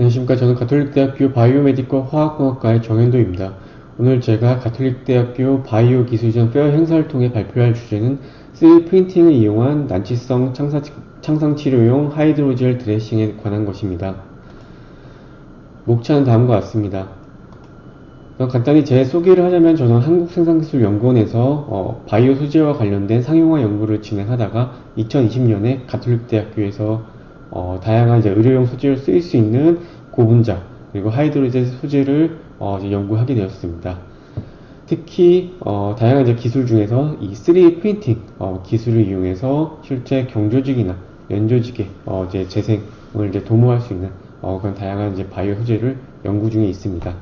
안녕하십니까. 저는 가톨릭대학교 바이오메디컬 화학공학과의 정현도입니다. 오늘 제가 가톨릭대학교 바이오기술전 페어 행사를 통해 발표할 주제는 3D 프린팅을 이용한 난치성 창상치료용 하이드로젤 드레싱에 관한 것입니다. 목차는 다음과 같습니다. 간단히 제 소개를 하자면 저는 한국생산기술연구원에서 바이오 소재와 관련된 상용화 연구를 진행하다가 2020년에 가톨릭대학교에서 다양한 이제 의료용 소재를 쓰일 수 있는 고분자 그리고 하이드로젤 소재를 이제 연구하게 되었습니다. 특히 다양한 이제 기술 중에서 이 3D 프린팅 기술을 이용해서 실제 경조직이나 연조직의 이제 재생을 이제 도모할 수 있는 그런 다양한 이제 바이오 소재를 연구 중에 있습니다.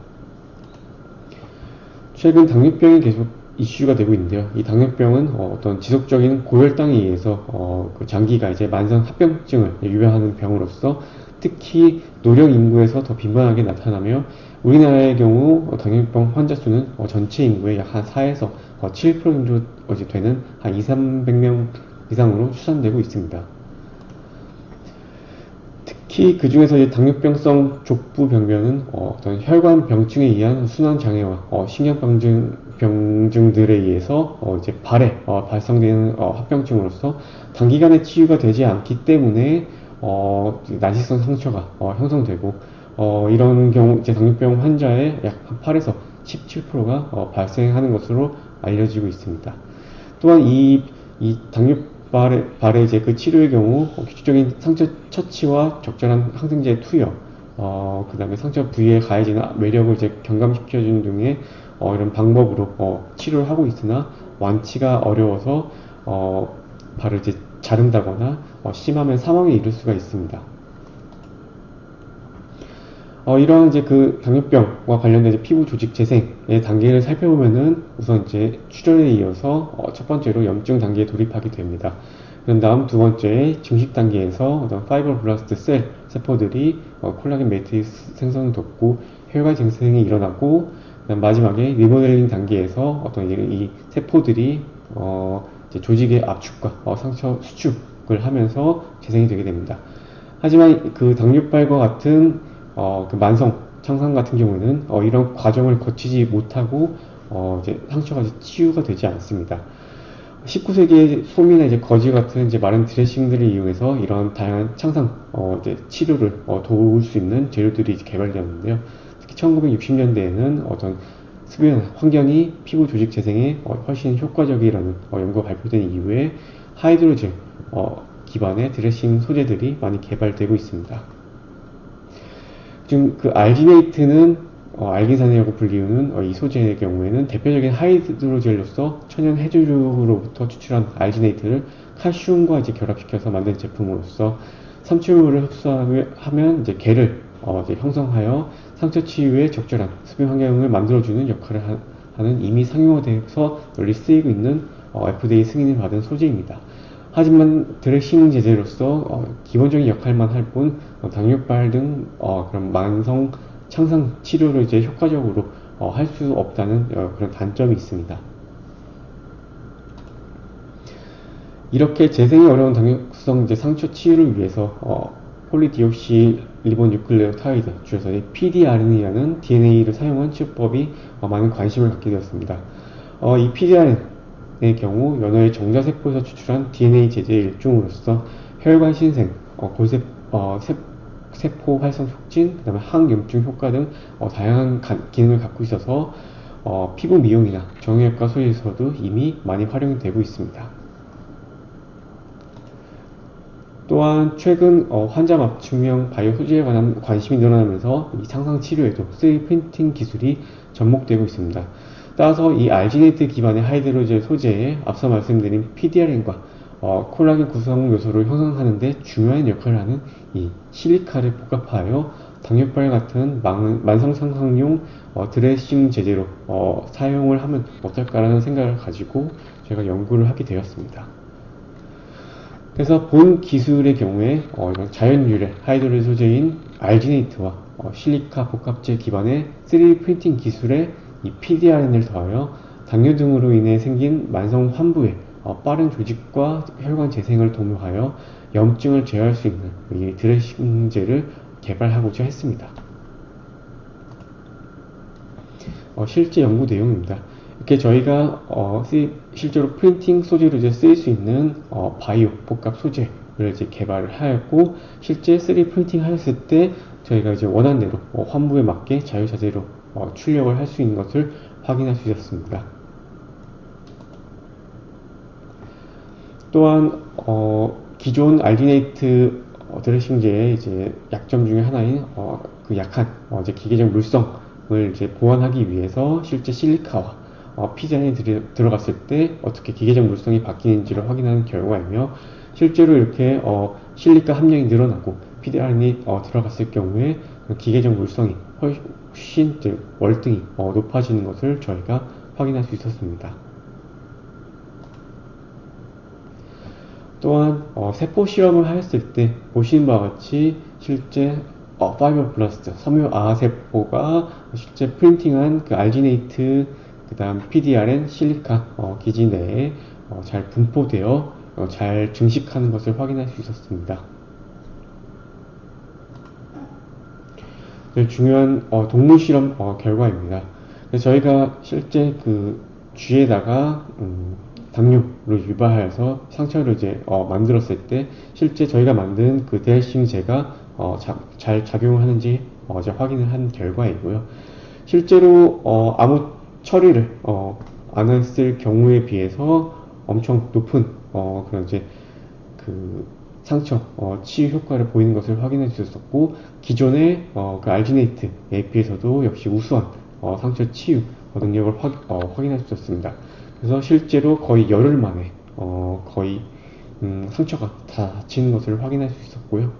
최근 당뇨병이 계속 이슈가 되고 있는데요. 이 당뇨병은 어떤 지속적인 고혈당에 의해서 그 장기가 이제 만성 합병증을 유발하는 병으로서 특히 노령 인구에서 더 빈번하게 나타나며 우리나라의 경우 당뇨병 환자 수는 전체 인구의 약 한 4에서 7% 정도 되는 한 2,300명 이상으로 추산되고 있습니다. 특히 그 중에서 이제 당뇨병성 족부병변은 어떤 혈관 병증에 의한 순환 장애와 신경병증들에 의해서 이제 발에 발생되는 합병증으로서 단기간에 치유가 되지 않기 때문에 난치성 상처가 형성되고 이런 경우 이제 당뇨병 환자의 약 8에서 17%가 발생하는 것으로 알려지고 있습니다. 또한 이 당뇨발의 이제 그 치료의 경우 규칙적인 상처 처치와 적절한 항생제 투여, 그 다음에 상처 부위에 가해지는 외력을 이제 경감시켜주는 등의 이런 방법으로 치료를 하고 있으나 완치가 어려워서 발을 이제 자른다거나 심하면 사망에 이를 수가 있습니다. 이러한 이제 그 당뇨병과 관련된 이제 피부 조직 재생의 단계를 살펴보면은 우선 이제 출혈에 이어서 첫 번째로 염증 단계에 돌입하게 됩니다. 그런 다음 두 번째 증식 단계에서 어떤 파이브로블라스트 셀 세포들이 콜라겐 매트리스 생성을 돕고 혈관 증생이 일어나고, 그다음 마지막에 리모델링 단계에서 어떤 이 세포들이 이제 조직의 압축과 상처 수축을 하면서 재생이 되게 됩니다. 하지만 그 당뇨발과 같은 그 만성 창상 같은 경우에는 이런 과정을 거치지 못하고 이제 상처가 치유가 되지 않습니다. 19세기의 솜이나 이제 거지 같은 이제 마른 드레싱들을 이용해서 이런 다양한 창상 이제 치료를 도울 수 있는 재료들이 이제 개발되었는데요. 특히 1960년대에는 어떤 습연 환경이 피부 조직 재생에 훨씬 효과적이라는 연구가 발표된 이후에 하이드로젤 기반의 드레싱 소재들이 많이 개발되고 있습니다. 지금 그 알지네이트는 알긴산이라고 불리우는 이 소재의 경우에는 대표적인 하이드로젤로서 천연 해조류로부터 추출한 알지네이트를 칼슘과 이제 결합시켜서 만든 제품으로서 삼초물을 흡수하면 이제 개를 이제 형성하여 상처 치유에 적절한 습용 환경을 만들어주는 역할을 하는 이미 상용화돼서 널리 쓰이고 있는 FDA 승인을 받은 소재입니다. 하지만 드레싱 제제로서 기본적인 역할만 할 뿐 당뇨발 등 그런 만성 창상 치료를 이제 효과적으로 할 수 없다는 그런 단점이 있습니다. 이렇게 재생이 어려운 당뇨성 이제 상처 치유를 위해서 폴리디옥시 리보뉴클레오타이드, 줄여서 PDRN이라는 DNA를 사용한 치료법이 많은 관심을 갖게 되었습니다. 이 PDRN의 경우 연어의 정자세포에서 추출한 DNA 제제의 일종으로서 혈관 신생, 세포 활성 촉진, 그다음에 항염증 효과 등 다양한 기능을 갖고 있어서 피부 미용이나 정형외과 소재에서도 이미 많이 활용이 되고 있습니다. 또한 최근 환자 맞춤형 바이오 소재에 관한 관심이 늘어나면서 이 창상 치료에도 3D 프린팅 기술이 접목되고 있습니다. 따라서 이 알지네이트 기반의 하이드로젤 소재에 앞서 말씀드린 PDRN과 콜라겐 구성 요소를 형성하는 데 중요한 역할을 하는 이 실리카를 복합하여 당뇨발 같은 만성 창상용 드레싱 제제로 사용을 하면 어떨까라는 생각을 가지고 제가 연구를 하게 되었습니다. 그래서 본 기술의 경우에 이런 자연 유래 하이드로젤 소재인 알지네이트와 실리카 복합제 기반의 3D 프린팅 기술에 이 PDRN을 더하여 당뇨 등으로 인해 생긴 만성 환부에 빠른 조직과 혈관 재생을 도모하여 염증을 제어할 수 있는 이 드레싱제를 개발하고자 했습니다. 실제 연구 내용입니다. 이렇게 저희가 실제로 프린팅 소재로 이제 쓰일 수 있는 바이오 복합 소재를 이제 개발을 하였고, 실제 3D 프린팅 하였을 때 저희가 이제 원하는 대로 환부에 맞게 자유자재로 출력을 할 수 있는 것을 확인할 수 있었습니다. 또한 기존 알기네이트 드레싱제의 이제 약점 중에 하나인 그 약한 이제 기계적 물성을 이제 보완하기 위해서 실제 실리카와 피디 안에 들어갔을 때 어떻게 기계적 물성이 바뀌는지를 확인하는 결과이며, 실제로 이렇게 실리카 함량이 늘어나고 피디 안에 들어갔을 경우에 기계적 물성이 훨씬 월등히 높아지는 것을 저희가 확인할 수 있었습니다. 또한 세포 실험을 하였을 때 보시는 바와 같이 실제 파이브로블라스트 섬유 아세포가 실제 프린팅한 그 알지네이트 그 다음 PDRN 실리카 기지 내에 잘 분포되어 잘 증식하는 것을 확인할 수 있었습니다. 중요한 동물 실험 결과입니다. 저희가 실제 그 쥐에다가 당뇨를 유발하여서 상처를 이제 만들었을 때 실제 저희가 만든 그 드레싱제가 잘 작용하는지 이제 확인을 한 결과이고요. 실제로 아무 처리를 안 했을 경우에 비해서 엄청 높은 그런 이제 그 상처 치유 효과를 보이는 것을 확인할 수 있었고, 기존의 그 알지네이트에 비해서도 역시 우수한 상처 치유 능력을 확인할 수 있었습니다. 그래서 실제로 거의 열흘 만에 거의 상처가 다 닫히는 것을 확인할 수 있었고요.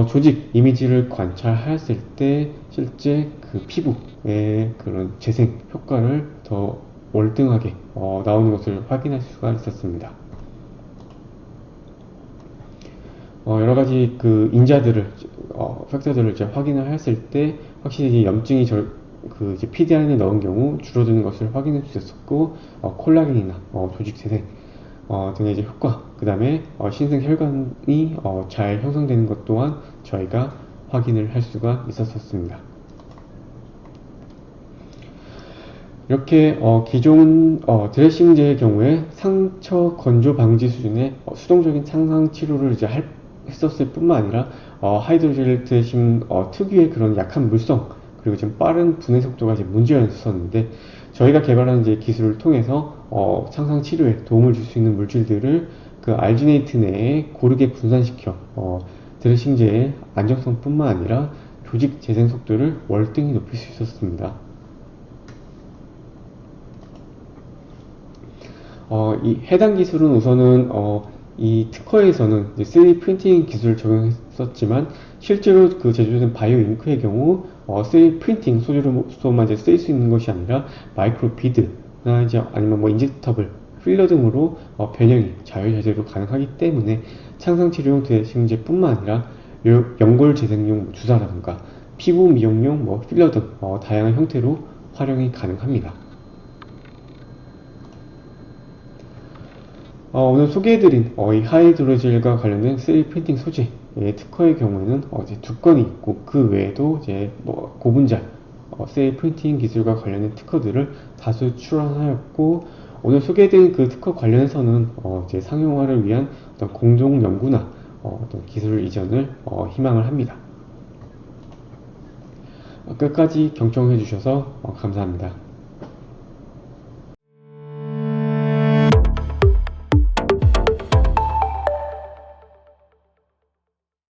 조직 이미지를 관찰하였을 때 실제 그 피부의 그런 재생 효과를 더 월등하게 나오는 것을 확인할 수가 있었습니다. 여러가지 그 인자들을 팩터들을 이제 확인을 했을 때 확실히 염증이 이제 PDRN에 넣은 경우 줄어드는 것을 확인할 수 있었고, 콜라겐이나 조직 재생 등의 이제 효과, 그 다음에 신생 혈관이 잘 형성되는 것 또한 저희가 확인을 할 수가 있었습니다. 이렇게 기존 드레싱제의 경우에 상처 건조 방지 수준의 수동적인 상상 치료를 이제 했었을 뿐만 아니라 하이드로젤 드레싱 특유의 그런 약한 물성, 그리고 좀 빠른 분해 속도가 이제 문제였었는데, 저희가 개발한 이제 기술을 통해서 창상 치료에 도움을 줄 수 있는 물질들을 그 알지네이트 내에 고르게 분산시켜 드레싱제의 안정성뿐만 아니라 조직 재생 속도를 월등히 높일 수 있었습니다. 이 해당 기술은 우선은 이 특허에서는 3D 프린팅 기술을 적용했었지만, 실제로 그 제조된 바이오 잉크의 경우 3D 프린팅 소재로만 이제 쓰일 수 있는 것이 아니라 마이크로 비드나 이제 아니면 뭐 인젝터블, 필러 등으로 변형이 자유자재로 가능하기 때문에 창상 치료용 드레싱제뿐만 아니라 연골 재생용 주사라든가 피부 미용용 뭐 필러 등 다양한 형태로 활용이 가능합니다. 오늘 소개해드린 이 하이드로젤과 관련된 3D 프린팅 소재의 특허의 경우에는 이제 2건이 있고, 그 외에도 이제 뭐 고분자 3D 프린팅 기술과 관련된 특허들을 다수 출원하였고, 오늘 소개해드린 그 특허 관련해서는 이제 상용화를 위한 어떤 공동 연구나 어떤 기술 이전을 희망을 합니다. 끝까지 경청해 주셔서 감사합니다.